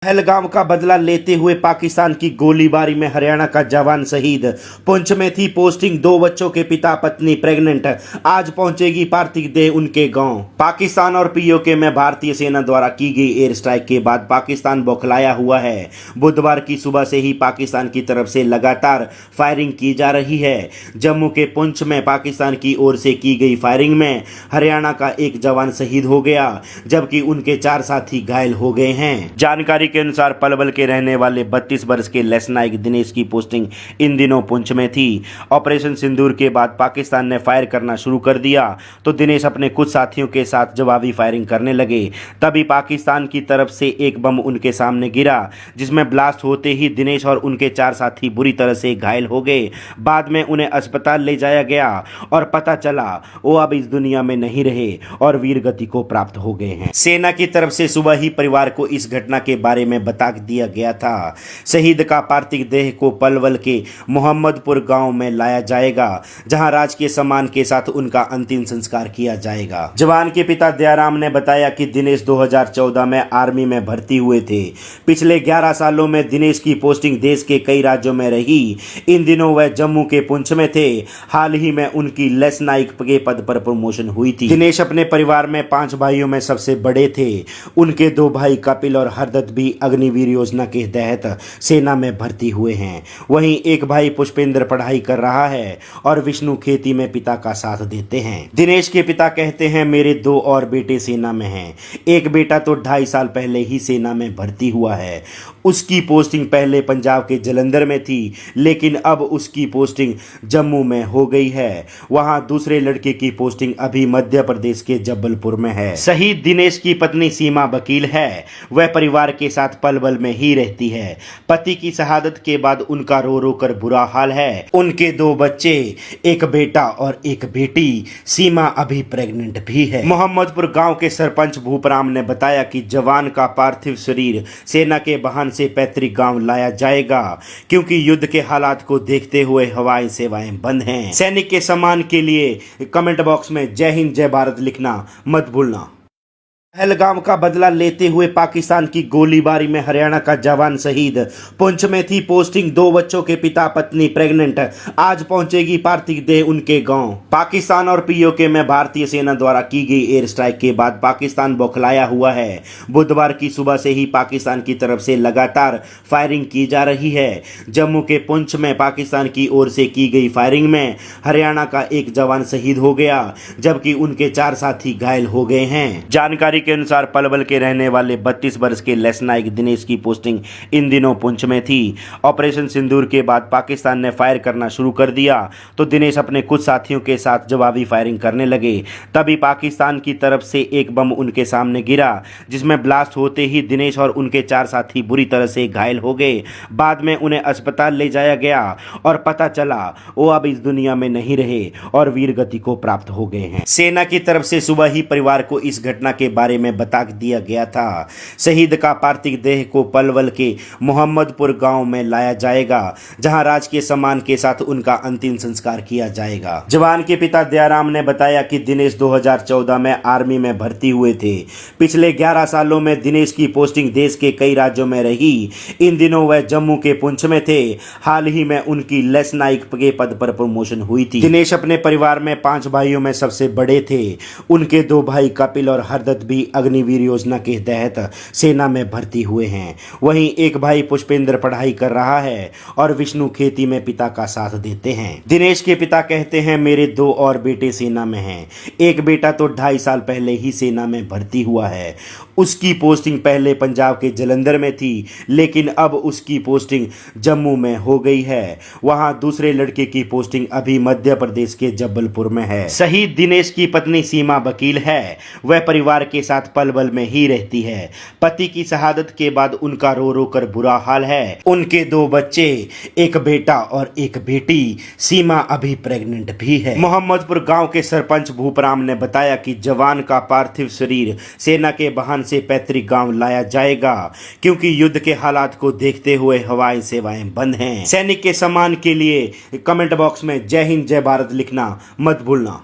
पहलगाम का बदला लेते हुए पाकिस्तान की गोलीबारी में हरियाणा का जवान शहीद। पुंछ में थी पोस्टिंग, 2 बच्चों के पिता पत्नी प्रेग्नेंट। आज पहुंचेगी पार्थिव देह उनके गांव। पाकिस्तान और पीओके में भारतीय सेना द्वारा की गई एयर स्ट्राइक के बाद पाकिस्तान बौखलाया हुआ है। बुधवार की सुबह से ही पाकिस्तान की तरफ से लगातार फायरिंग की जा रही है। जम्मू के पुंछ में पाकिस्तान की ओर से की गई फायरिंग में हरियाणा का एक जवान शहीद हो गया, जबकि उनके 4 साथी घायल हो गए हैं। जानकारी के अनुसार पलवल के रहने वाले 32 वर्ष के लेफ्टिनेंट दिनेश की पोस्टिंग इन दिनों पुंछ में थी। ऑपरेशन सिंदूर के बाद पाकिस्तान ने फायर करना शुरू कर दिया तो दिनेश अपने कुछ साथियों के साथ जवाबी फायरिंग करने लगे। तभी पाकिस्तान की तरफ से एक बम उनके सामने गिरा, जिसमें ब्लास्ट होते ही दिनेश और उनके 4 साथी बुरी तरह से घायल हो गए। बाद में उन्हें अस्पताल ले जाया गया और पता चला वो अब इस दुनिया में नहीं रहे और वीरगति को प्राप्त हो गए हैं। सेना की तरफ से सुबह ही परिवार को इस घटना के बारे में बता दिया गया था। शहीद का पार्थिव देह को पलवल के मोहम्मदपुर गांव में लाया जाएगा, जहां राजकीय सम्मान के साथ उनका अंतिम संस्कार किया जाएगा। जवान के पिता दयाराम ने बताया कि दिनेश 2014 में आर्मी में भर्ती हुए थे। पिछले 11 सालों में दिनेश की पोस्टिंग देश के कई राज्यों में रही। इन दिनों वह जम्मू के पुंछ में थे। हाल ही में उनकी लेफ्टिनेंट के पद पर प्रमोशन हुई थी। दिनेश अपने परिवार में 5 भाइयों में सबसे बड़े थे। उनके 2 भाई कपिल और हरदत्त भी अग्निवीर योजना के तहत सेना में भर्ती हुए हैं। वहीं एक भाई पुष्पेंद्र पढ़ाई कर रहा है और विष्णु खेती में पिता का साथ देते हैं। दिनेश के पिता कहते हैं, मेरे 2 और बेटे सेना में हैं। एक बेटा तो 2.5 साल पहले ही सेना में भर्ती हुआ है। उसकी पोस्टिंग पहले पंजाब के जलंधर में थी, लेकिन अब उसकी पोस्टिंग जम्मू में हो गई है। वहां दूसरे लड़के की पोस्टिंग अभी मध्य प्रदेश के जबलपुर में है। शहीद दिनेश की पत्नी सीमा वकील है। वह परिवार के साथ पलवल में ही रहती है। पति की शहादत के बाद उनका रो रो कर बुरा हाल है। उनके 2 बच्चे, एक बेटा और एक बेटी। सीमा अभी प्रेग्नेंट भी है। मोहम्मदपुर गांव के सरपंच भूपराम ने बताया कि जवान का पार्थिव शरीर सेना के वाहन से पैतृक गांव लाया जाएगा, क्योंकि युद्ध के हालात को देखते हुए हवाई सेवाएं बंद हैं। सैनिक के सम्मान के लिए कमेंट बॉक्स में जय हिंद जय भारत लिखना मत भूलना। पहलगाम का बदला लेते हुए पाकिस्तान की गोलीबारी में हरियाणा का जवान शहीद। पुंछ में थी पोस्टिंग, 2 बच्चों के पिता पत्नी प्रेग्नेंट। आज पहुंचेगी पार्थिव देह उनके गांव। पाकिस्तान और पीओके में भारतीय सेना द्वारा की गई एयर स्ट्राइक के बाद पाकिस्तान बौखलाया हुआ है। बुधवार की सुबह से ही पाकिस्तान की तरफ से लगातार फायरिंग की जा रही है। जम्मू के पुंछ में पाकिस्तान की ओर से की गई फायरिंग में हरियाणा का एक जवान शहीद हो गया, जबकि उनके 4 साथी घायल हो गए हैं। जानकारी के अनुसार पलवल के रहने वाले 32 वर्ष के लेफ्टिनेंट दिनेश की पोस्टिंग इन दिनों पुंछ में थी। ऑपरेशन सिंदूर के बाद पाकिस्तान ने फायर करना शुरू कर दिया तो दिनेश अपने कुछ साथियों के साथ जवाबी फायरिंग करने लगे। तभी पाकिस्तान की तरफ से एक बम उनके सामने गिरा, जिसमें ब्लास्ट होते ही दिनेश और उनके 4 साथी बुरी तरह से घायल हो गए। बाद में उन्हें अस्पताल ले जाया गया और पता चला वो अब इस दुनिया में नहीं रहे और वीरगति को प्राप्त हो गए हैं। सेना की तरफ से सुबह ही परिवार को इस घटना के बारे में बता दिया गया था। शहीद का पार्थिव देह को पलवल के मोहम्मदपुर गांव में लाया जाएगा, जहां राजकीय सम्मान के साथ उनका अंतिम संस्कार किया जाएगा। जवान के पिता दयाराम ने बताया कि दिनेश 2014 में आर्मी में भर्ती हुए थे। पिछले 11 सालों में दिनेश की पोस्टिंग देश के कई राज्यों में रही। इन दिनों वह जम्मू के पुंछ में थे। हाल ही में उनकी लेफ्टिनेंट के पद पर प्रमोशन हुई थी। दिनेश अपने परिवार में 5 भाइयों में सबसे बड़े थे। उनके 2 भाई कपिल और हरदत्त भी अग्निवीर योजना के तहत सेना में भर्ती हुए हैं। वहीं एक भाई पुष्पेंद्र पढ़ाई कर रहा है और विष्णु खेती में पिता का साथ देते हैं। दिनेश के पिता कहते हैं, मेरे 2 और बेटे सेना में हैं। एक बेटा तो 2.5 साल पहले ही सेना में भर्ती हुआ है। उसकी पोस्टिंग पहले पंजाब के जलंधर में थी, लेकिन अब उसकी पोस्टिंग जम्मू में हो गई है। वहां दूसरे लड़के की पोस्टिंग अभी मध्य प्रदेश के जबलपुर में है। शहीद दिनेश की पत्नी सीमा वकील है। वह परिवार के साथ पलवल में ही रहती है। पति की शहादत के बाद उनका रो रो कर बुरा हाल है। उनके 2 बच्चे, एक बेटा और एक बेटी। सीमा अभी प्रेग्नेंट भी है। मोहम्मदपुर गांव के सरपंच भूपराम ने बताया कि जवान का पार्थिव शरीर सेना के वाहन से पैतृक गांव लाया जाएगा, क्योंकि युद्ध के हालात को देखते हुए हवाई सेवाएं बंद हैं। सैनिक के सम्मान के लिए कमेंट बॉक्स में जय हिंद जय भारत लिखना मत भूलना।